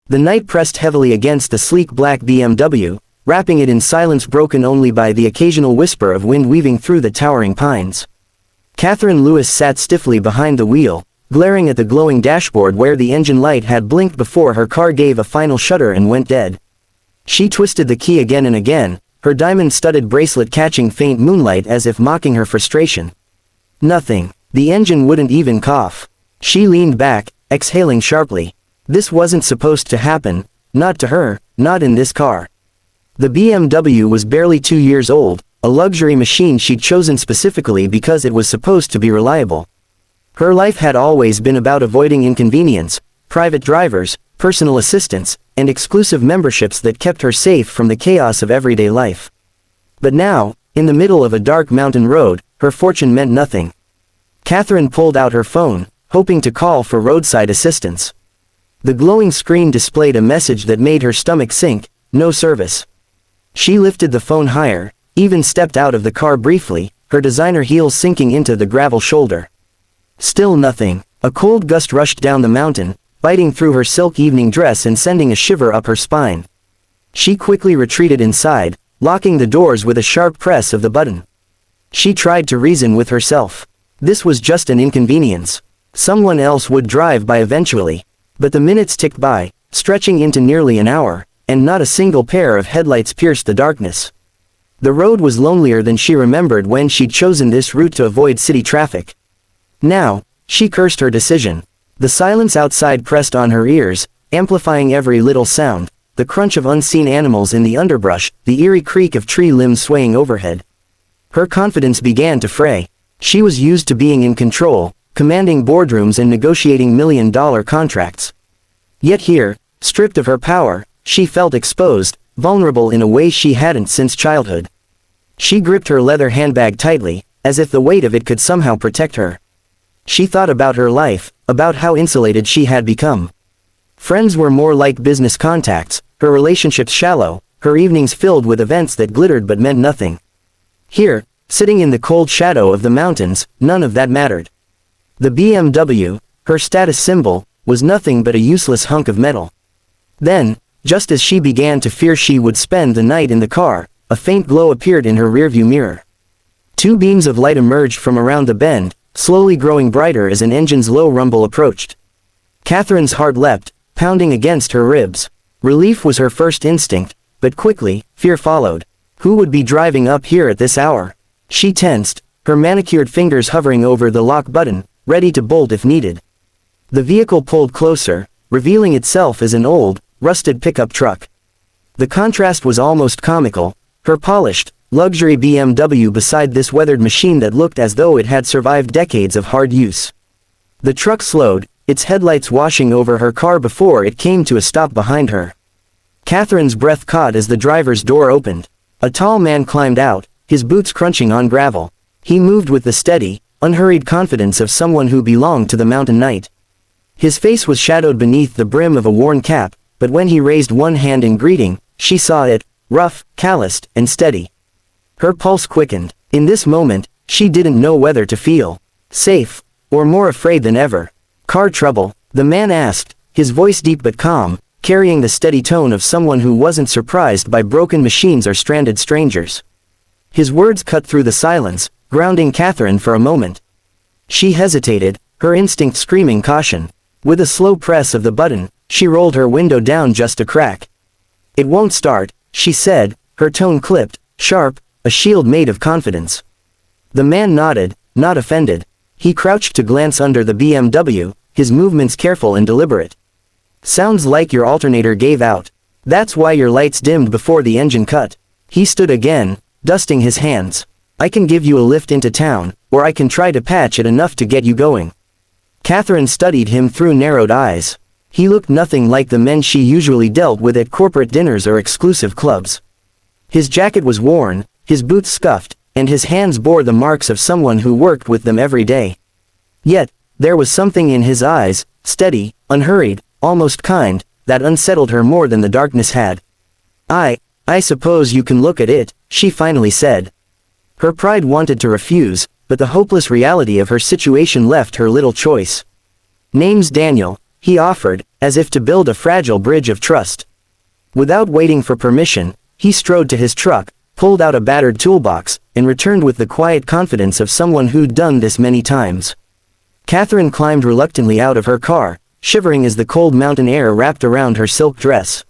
The night pressed heavily against the sleek black BMW, wrapping it in silence broken only by the occasional whisper of wind weaving through the towering pines. Catherine Lewis sat stiffly behind the wheel, glaring at the glowing dashboard where the engine light had blinked before her car gave a final shudder and went dead. She twisted the key again and again, her diamond-studded bracelet catching faint moonlight as if mocking her frustration. Nothing. The engine wouldn't even cough. She leaned back, exhaling sharply. This wasn't supposed to happen, not to her, not in this car. The BMW was barely 2 years old, a luxury machine she'd chosen specifically because it was supposed to be reliable. Her life had always been about avoiding inconvenience, private drivers, personal assistants, and exclusive memberships that kept her safe from the chaos of everyday life. But now, in the middle of a dark mountain road, her fortune meant nothing. Catherine pulled out her phone, hoping to call for roadside assistance. The glowing screen displayed a message that made her stomach sink: no service. She lifted the phone higher, even stepped out of the car briefly, her designer heels sinking into the gravel shoulder. Still nothing. A cold gust rushed down the mountain, biting through her silk evening dress and sending a shiver up her spine. She quickly retreated inside, locking the doors with a sharp press of the button. She tried to reason with herself. This was just an inconvenience. Someone else would drive by eventually. But the minutes ticked by, stretching into nearly an hour, and not a single pair of headlights pierced the darkness. The road was lonelier than she remembered when she'd chosen this route to avoid city traffic. Now, she cursed her decision. The silence outside pressed on her ears, amplifying every little sound, the crunch of unseen animals in the underbrush, the eerie creak of tree limbs swaying overhead. Her confidence began to fray. She was used to being in control, commanding boardrooms and negotiating million-dollar contracts. Yet here, stripped of her power, she felt exposed, vulnerable in a way she hadn't since childhood. She gripped her leather handbag tightly, as if the weight of it could somehow protect her. She thought about her life, about how insulated she had become. Friends were more like business contacts, her relationships shallow, her evenings filled with events that glittered but meant nothing. Here, sitting in the cold shadow of the mountains, none of that mattered. The BMW, her status symbol, was nothing but a useless hunk of metal. Then, just as she began to fear she would spend the night in the car, a faint glow appeared in her rearview mirror. Two beams of light emerged from around the bend, slowly growing brighter as an engine's low rumble approached. Catherine's heart leapt, pounding against her ribs. Relief was her first instinct, but quickly, fear followed. Who would be driving up here at this hour? She tensed, her manicured fingers hovering over the lock button, ready to bolt if needed. The vehicle pulled closer, revealing itself as an old, rusted pickup truck. The contrast was almost comical, her polished, luxury BMW beside this weathered machine that looked as though it had survived decades of hard use. The truck slowed, its headlights washing over her car before it came to a stop behind her. Catherine's breath caught as the driver's door opened. A tall man climbed out, his boots crunching on gravel. He moved with the steady, unhurried confidence of someone who belonged to the mountain night. His face was shadowed beneath the brim of a worn cap, but when he raised one hand in greeting, she saw it, rough, calloused, and steady. Her pulse quickened. In this moment, she didn't know whether to feel safe, or more afraid than ever. Car trouble? The man asked, his voice deep but calm, carrying the steady tone of someone who wasn't surprised by broken machines or stranded strangers. His words cut through the silence, grounding Catherine for a moment. She hesitated, her instinct screaming caution. With a slow press of the button, she rolled her window down just a crack. "It won't start," she said, her tone clipped, sharp, a shield made of confidence. The man nodded, not offended. He crouched to glance under the BMW, his movements careful and deliberate. "Sounds like your alternator gave out. That's why your lights dimmed before the engine cut." He stood again, dusting his hands. "I can give you a lift into town, or I can try to patch it enough to get you going." Catherine studied him through narrowed eyes. He looked nothing like the men she usually dealt with at corporate dinners or exclusive clubs. His jacket was worn, his boots scuffed, and his hands bore the marks of someone who worked with them every day. Yet, there was something in his eyes, steady, unhurried, almost kind, that unsettled her more than the darkness had. I suppose you can look at it," she finally said. Her pride wanted to refuse, but the hopeless reality of her situation left her little choice. "Name's Daniel," he offered, as if to build a fragile bridge of trust. Without waiting for permission, he strode to his truck, pulled out a battered toolbox, and returned with the quiet confidence of someone who'd done this many times. Catherine climbed reluctantly out of her car, shivering as the cold mountain air wrapped around her silk dress.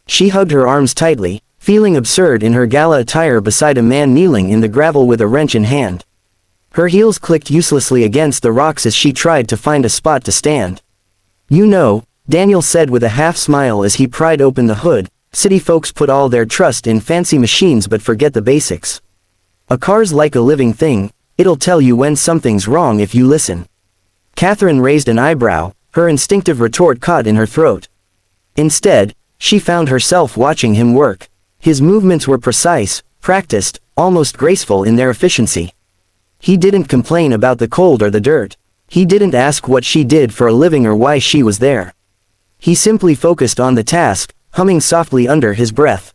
She hugged her arms tightly, feeling absurd in her gala attire beside a man kneeling in the gravel with a wrench in hand. Her heels clicked uselessly against the rocks as she tried to find a spot to stand. "You know," Daniel said with a half-smile as he pried open the hood, "city folks put all their trust in fancy machines but forget the basics. A car's like a living thing, it'll tell you when something's wrong if you listen." Catherine raised an eyebrow, her instinctive retort caught in her throat. Instead, she found herself watching him work. His movements were precise, practiced, almost graceful in their efficiency. He didn't complain about the cold or the dirt. He didn't ask what she did for a living or why she was there. He simply focused on the task, humming softly under his breath.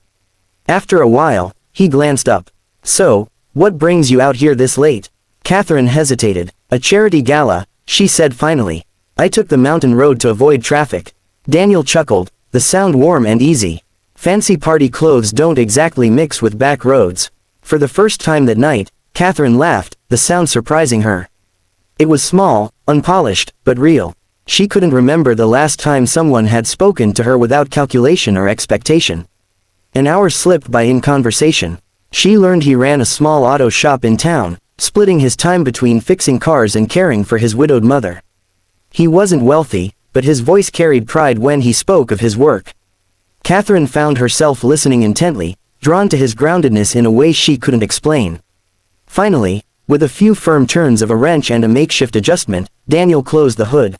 After a while, he glanced up. "So, what brings you out here this late?" Catherine hesitated. "A charity gala," she said finally. "I took the mountain road to avoid traffic." Daniel chuckled, the sound warm and easy. Fancy party clothes don't exactly mix with back roads. For the first time that night, Catherine laughed, the sound surprising her. It was small, unpolished, but real. She couldn't remember the last time someone had spoken to her without calculation or expectation. An hour slipped by in conversation. She learned he ran a small auto shop in town, splitting his time between fixing cars and caring for his widowed mother. He wasn't wealthy, but his voice carried pride when he spoke of his work. Catherine found herself listening intently, drawn to his groundedness in a way she couldn't explain. Finally, with a few firm turns of a wrench and a makeshift adjustment, Daniel closed the hood.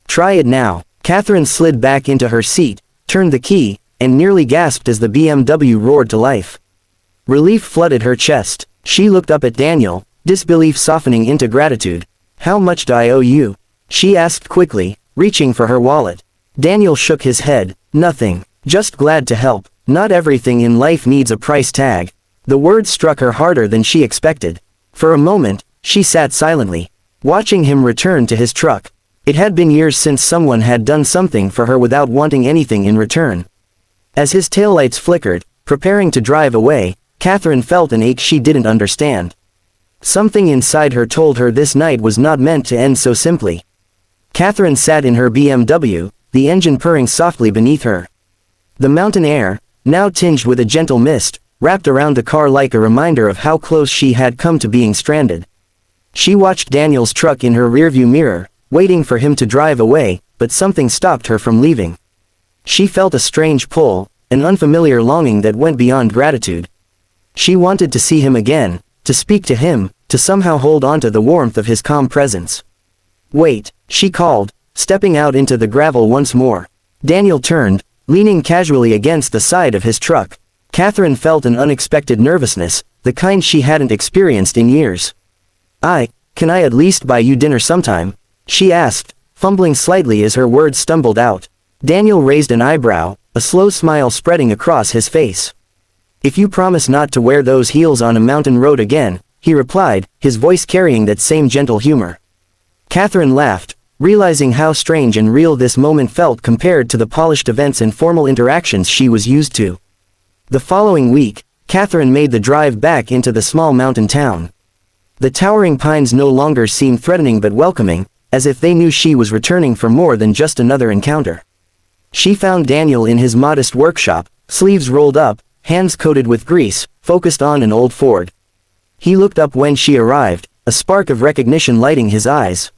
"Try it now." Catherine slid back into her seat, turned the key, and nearly gasped as the BMW roared to life. Relief flooded her chest. She looked up at Daniel, disbelief softening into gratitude. "How much do I owe you?" she asked quickly, reaching for her wallet. Daniel shook his head. "Nothing. Just glad to help. Not everything in life needs a price tag." The words struck her harder than she expected. For a moment, she sat silently, watching him return to his truck. It had been years since someone had done something for her without wanting anything in return. As his taillights flickered, preparing to drive away, Catherine felt an ache she didn't understand. Something inside her told her this night was not meant to end so simply. Catherine sat in her BMW, the engine purring softly beneath her. The mountain air, now tinged with a gentle mist, wrapped around the car like a reminder of how close she had come to being stranded. She watched Daniel's truck in her rearview mirror, waiting for him to drive away, but something stopped her from leaving. She felt a strange pull, an unfamiliar longing that went beyond gratitude. She wanted to see him again, to speak to him, to somehow hold on to the warmth of his calm presence. "Wait," she called, stepping out into the gravel once more. Daniel turned, leaning casually against the side of his truck. Catherine felt an unexpected nervousness, the kind she hadn't experienced in years. Can I at least buy you dinner sometime?" she asked, fumbling slightly as her words stumbled out. Daniel raised an eyebrow, a slow smile spreading across his face. "If you promise not to wear those heels on a mountain road again," he replied, his voice carrying that same gentle humor. Catherine laughed, realizing how strange and real this moment felt compared to the polished events and formal interactions she was used to. The following week, Catherine made the drive back into the small mountain town. The towering pines no longer seemed threatening but welcoming, as if they knew she was returning for more than just another encounter. She found Daniel in his modest workshop, sleeves rolled up, hands coated with grease, focused on an old Ford. He looked up when she arrived, a spark of recognition lighting his eyes.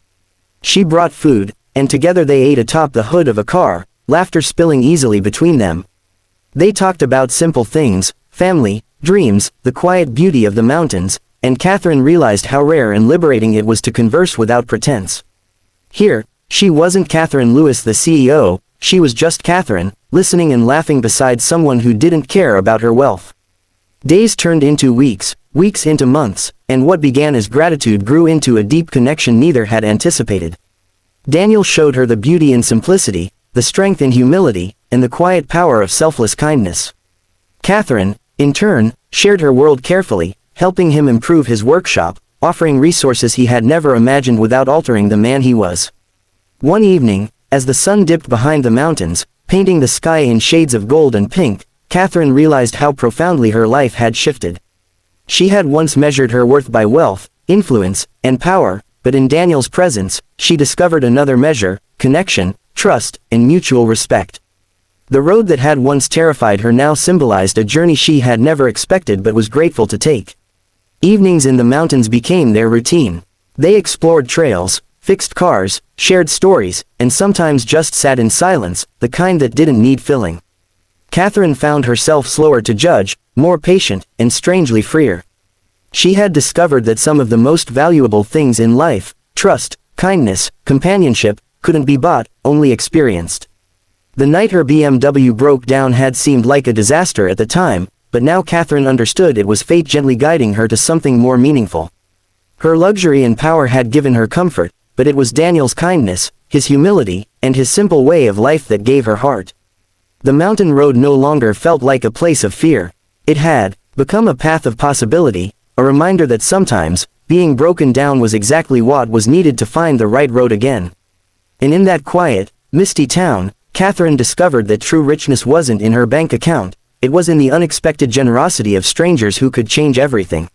She brought food, and together they ate atop the hood of a car, laughter spilling easily between them. They talked about simple things, family, dreams, the quiet beauty of the mountains, and Catherine realized how rare and liberating it was to converse without pretense. Here, she wasn't Catherine Lewis the CEO, she was just Catherine, listening and laughing beside someone who didn't care about her wealth. Days turned into weeks, weeks into months, and what began as gratitude grew into a deep connection neither had anticipated. Daniel showed her the beauty in simplicity, the strength in humility, and the quiet power of selfless kindness. Catherine, in turn, shared her world carefully, helping him improve his workshop, offering resources he had never imagined without altering the man he was. One evening, As the sun dipped behind the mountains, painting the sky in shades of gold and pink, Catherine realized how profoundly her life had shifted. She had once measured her worth by wealth, influence, and power, but in Daniel's presence, she discovered another measure: connection, trust, and mutual respect. The road that had once terrified her now symbolized a journey she had never expected but was grateful to take. Evenings in the mountains became their routine. They explored trails, fixed cars, shared stories, and sometimes just sat in silence, the kind that didn't need filling. Catherine found herself slower to judge, more patient, and strangely freer. She had discovered that some of the most valuable things in life, trust, kindness, companionship, couldn't be bought, only experienced. The night her BMW broke down had seemed like a disaster at the time, but now Catherine understood it was fate gently guiding her to something more meaningful. Her luxury and power had given her comfort, but it was Daniel's kindness, his humility, and his simple way of life that gave her heart. The mountain road no longer felt like a place of fear. It had become a path of possibility, a reminder that sometimes, being broken down was exactly what was needed to find the right road again. And in that quiet, misty town, Catherine discovered that true richness wasn't in her bank account, it was in the unexpected generosity of strangers who could change everything.